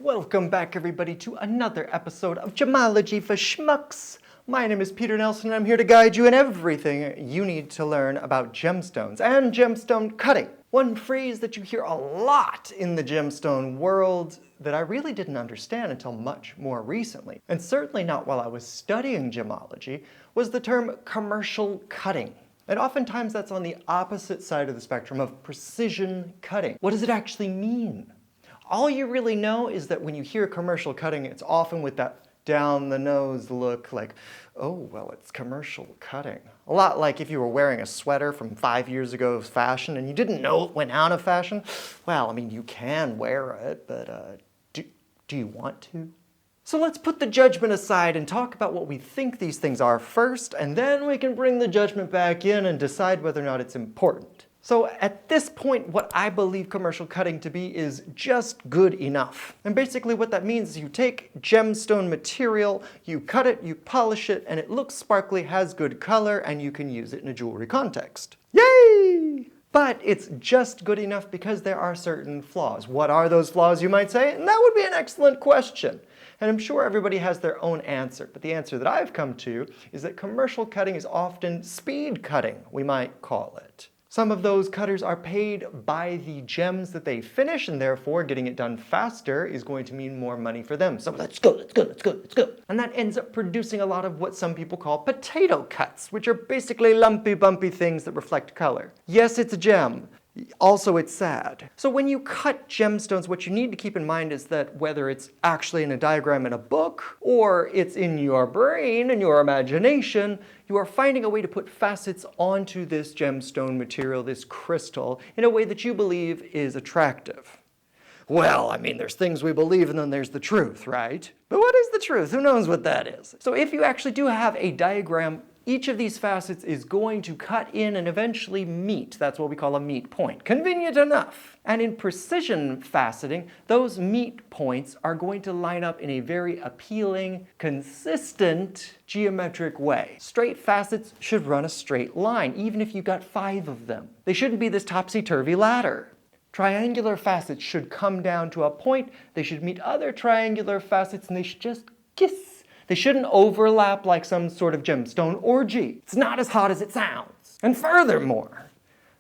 Welcome back, everybody, to another episode of Gemology for Schmucks. My name is Peter Nelson, and I'm here to guide you in everything you need to learn about gemstones and gemstone cutting. One phrase that you hear a lot in the gemstone world that I really didn't understand until much more recently, and certainly not while I was studying gemology, was the term commercial cutting. And oftentimes that's on the opposite side of the spectrum of precision cutting. What does it actually mean? All you really know is that when you hear commercial cutting, it's often with that down the nose look like, oh, well, it's commercial cutting. A lot like if you were wearing a sweater from 5 years ago's fashion and you didn't know it went out of fashion. Well, I mean, you can wear it, but do you want to? So let's put the judgment aside and talk about what we think these things are first, and then we can bring the judgment back in and decide whether or not it's important. So at this point, what I believe commercial cutting to be is just good enough. And basically what that means is you take gemstone material, you cut it, you polish it, and it looks sparkly, has good color, and you can use it in a jewelry context. Yay! But it's just good enough because there are certain flaws. What are those flaws, you might say? And that would be an excellent question. And I'm sure everybody has their own answer, but the answer that I've come to is that commercial cutting is often speed cutting, we might call it. Some of those cutters are paid by the gems that they finish, and therefore getting it done faster is going to mean more money for them. So let's go. And that ends up producing a lot of what some people call potato cuts, which are basically lumpy, bumpy things that reflect color. Yes, it's a gem. Also, it's sad. So when you cut gemstones, what you need to keep in mind is that whether it's actually in a diagram in a book or it's in your brain and your imagination, you are finding a way to put facets onto this gemstone material, this crystal, in a way that you believe is attractive. Well, I mean, there's things we believe and then there's the truth, right? But what is the truth? Who knows what that is? So if you actually do have a diagram, each of these facets is going to cut in and eventually meet. That's what we call a meet point. Convenient enough. And in precision faceting, those meet points are going to line up in a very appealing, consistent geometric way. Straight facets should run a straight line, even if you've got 5 of them. They shouldn't be this topsy-turvy ladder. Triangular facets should come down to a point, they should meet other triangular facets, and they should just kiss. They shouldn't overlap like some sort of gemstone orgy. It's not as hot as it sounds. And furthermore,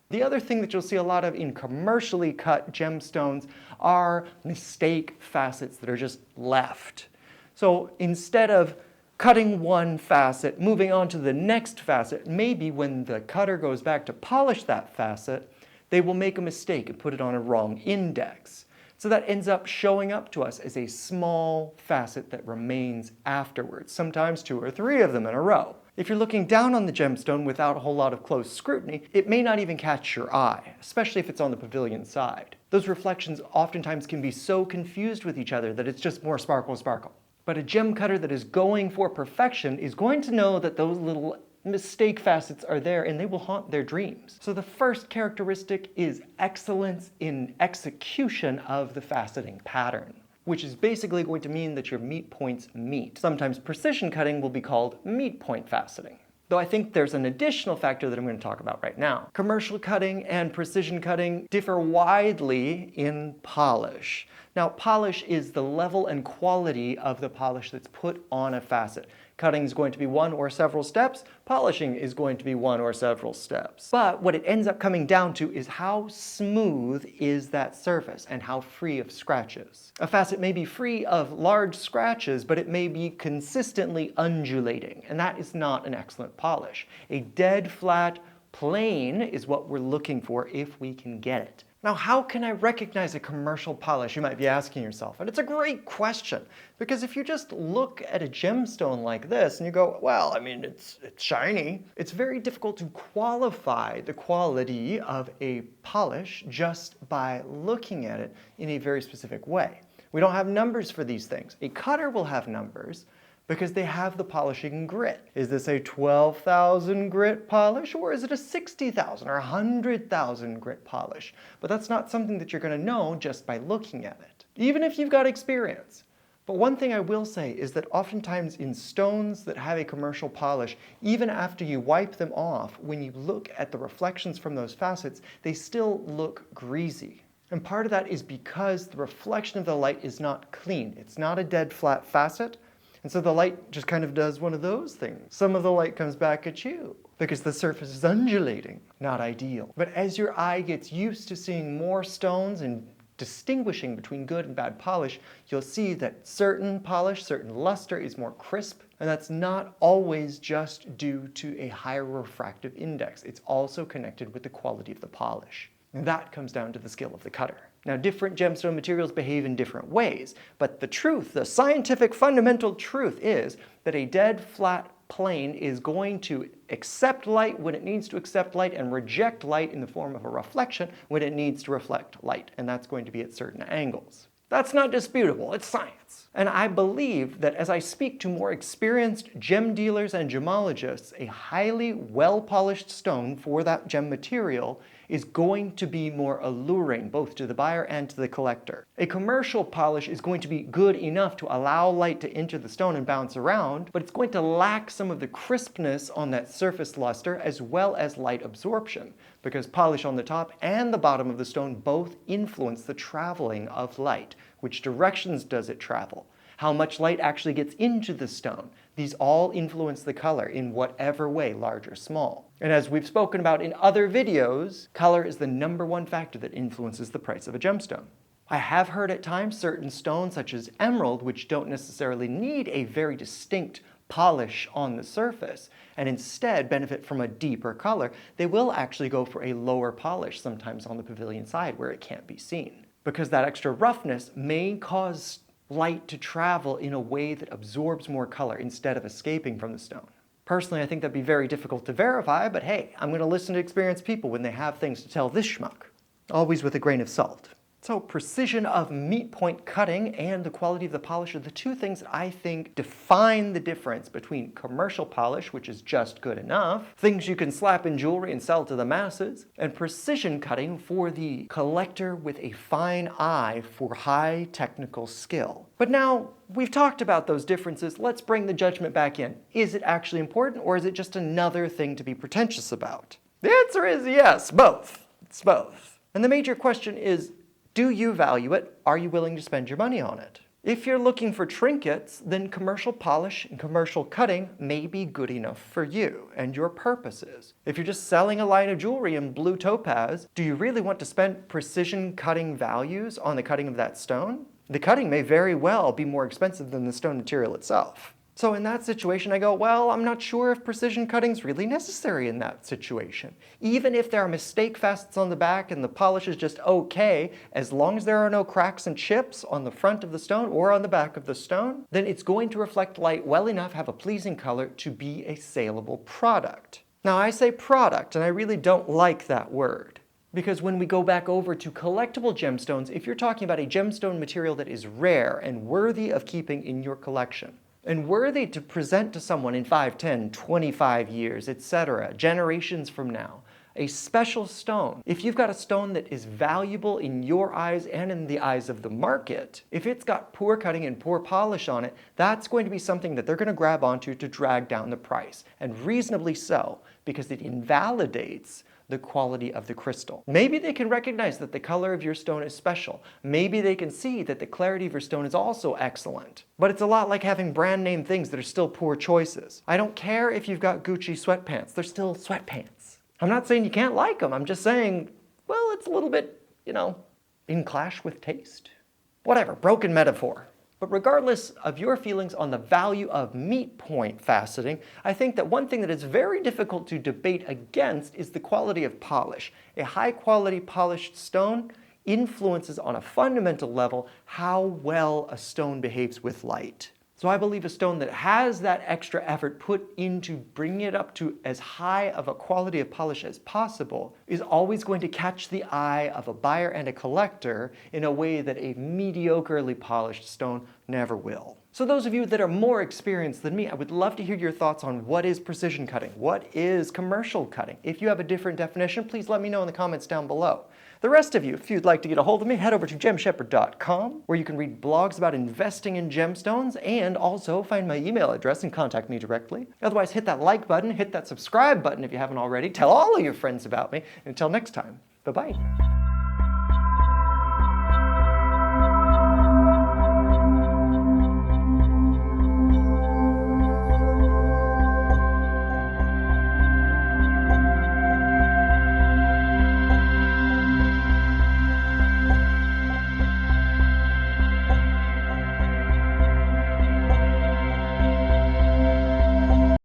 the other thing that you'll see a lot of in commercially cut gemstones are mistake facets that are just left. So instead of cutting one facet, moving on to the next facet, maybe when the cutter goes back to polish that facet, they will make a mistake and put it on a wrong index. So that ends up showing up to us as a small facet that remains afterwards, sometimes 2 or 3 of them in a row. If you're looking down on the gemstone without a whole lot of close scrutiny, it may not even catch your eye, especially if it's on the pavilion side. Those reflections oftentimes can be so confused with each other that it's just more sparkle, sparkle. But a gem cutter that is going for perfection is going to know that those little mistake facets are there and they will haunt their dreams. So the first characteristic is excellence in execution of the faceting pattern, which is basically going to mean that your meet points meet. Sometimes precision cutting will be called meet point faceting. Though I think there's an additional factor that I'm going to talk about right now. Commercial cutting and precision cutting differ widely in polish. Now, polish is the level and quality of the polish that's put on a facet. Cutting is going to be 1 or several steps. Polishing is going to be 1 or several steps. But what it ends up coming down to is how smooth is that surface and how free of scratches. A facet may be free of large scratches, but it may be consistently undulating, and that is not an excellent polish. A dead, flat, plain is what we're looking for if we can get it. Now, how can I recognize a commercial polish, you might be asking yourself? And it's a great question, because if you just look at a gemstone like this and you go, well, I mean, it's shiny, it's very difficult to qualify the quality of a polish just by looking at it in a very specific way. We don't have numbers for these things. A cutter will have numbers because they have the polishing grit. Is this a 12,000 grit polish, or is it a 60,000 or 100,000 grit polish? But that's not something that you're going to know just by looking at it, even if you've got experience. But one thing I will say is that oftentimes in stones that have a commercial polish, even after you wipe them off, when you look at the reflections from those facets, they still look greasy. And part of that is because the reflection of the light is not clean. It's not a dead flat facet. And so the light just kind of does one of those things. Some of the light comes back at you because the surface is undulating. Not ideal. But as your eye gets used to seeing more stones and distinguishing between good and bad polish, you'll see that certain polish, certain luster is more crisp, and that's not always just due to a higher refractive index. It's also connected with the quality of the polish. And that comes down to the skill of the cutter. Now, different gemstone materials behave in different ways, but the truth, the scientific fundamental truth is that a dead flat plane is going to accept light when it needs to accept light and reject light in the form of a reflection when it needs to reflect light, and that's going to be at certain angles. That's not disputable, it's science. And I believe that as I speak to more experienced gem dealers and gemologists, a highly well-polished stone for that gem material is going to be more alluring both to the buyer and to the collector. A commercial polish is going to be good enough to allow light to enter the stone and bounce around, but it's going to lack some of the crispness on that surface luster as well as light absorption, because polish on the top and the bottom of the stone both influence the traveling of light. Which directions does it travel? How much light actually gets into the stone? These all influence the color in whatever way, large or small. And as we've spoken about in other videos, color is the #1 factor that influences the price of a gemstone. I have heard at times certain stones such as emerald, which don't necessarily need a very distinct polish on the surface and instead benefit from a deeper color, they will actually go for a lower polish, sometimes on the pavilion side where it can't be seen. Because that extra roughness may cause light to travel in a way that absorbs more color instead of escaping from the stone. Personally, I think that'd be very difficult to verify, but hey, I'm going to listen to experienced people when they have things to tell this schmuck. Always with a grain of salt. So precision of meat point cutting and the quality of the polish are the two things that I think define the difference between commercial polish, which is just good enough, things you can slap in jewelry and sell to the masses, and precision cutting for the collector with a fine eye for high technical skill. But now, we've talked about those differences, let's bring the judgment back in. Is it actually important, or is it just another thing to be pretentious about? The answer is yes, both. It's both. And the major question is, do you value it? Are you willing to spend your money on it? If you're looking for trinkets, then commercial polish and commercial cutting may be good enough for you and your purposes. If you're just selling a line of jewelry in blue topaz, do you really want to spend precision cutting values on the cutting of that stone? The cutting may very well be more expensive than the stone material itself. So in that situation, I go, well, I'm not sure if precision cutting is really necessary in that situation. Even if there are mistake facets on the back and the polish is just okay, as long as there are no cracks and chips on the front of the stone or on the back of the stone, then it's going to reflect light well enough, have a pleasing color to be a saleable product. Now I say product, and I really don't like that word. Because when we go back over to collectible gemstones, if you're talking about a gemstone material that is rare and worthy of keeping in your collection, and worthy to present to someone in 5, 10, 25 years, etc., generations from now, a special stone. If you've got a stone that is valuable in your eyes and in the eyes of the market, if it's got poor cutting and poor polish on it, that's going to be something that they're going to grab onto to drag down the price, and reasonably so, because it invalidates the quality of the crystal. Maybe they can recognize that the color of your stone is special. Maybe they can see that the clarity of your stone is also excellent. But it's a lot like having brand name things that are still poor choices. I don't care if you've got Gucci sweatpants, they're still sweatpants. I'm not saying you can't like them, I'm just saying, well, it's a little bit, in clash with taste. Whatever, broken metaphor. But regardless of your feelings on the value of meat point faceting, I think that one thing that is very difficult to debate against is the quality of polish. A high quality polished stone influences on a fundamental level how well a stone behaves with light. So I believe a stone that has that extra effort put into bringing it up to as high of a quality of polish as possible is always going to catch the eye of a buyer and a collector in a way that a mediocrely polished stone never will. So those of you that are more experienced than me, I would love to hear your thoughts on what is precision cutting, what is commercial cutting. If you have a different definition, please let me know in the comments down below. The rest of you, if you'd like to get a hold of me, head over to gemshepherd.com, where you can read blogs about investing in gemstones and also find my email address and contact me directly. Otherwise, hit that like button, hit that subscribe button if you haven't already. Tell all of your friends about me. Until next time, bye-bye.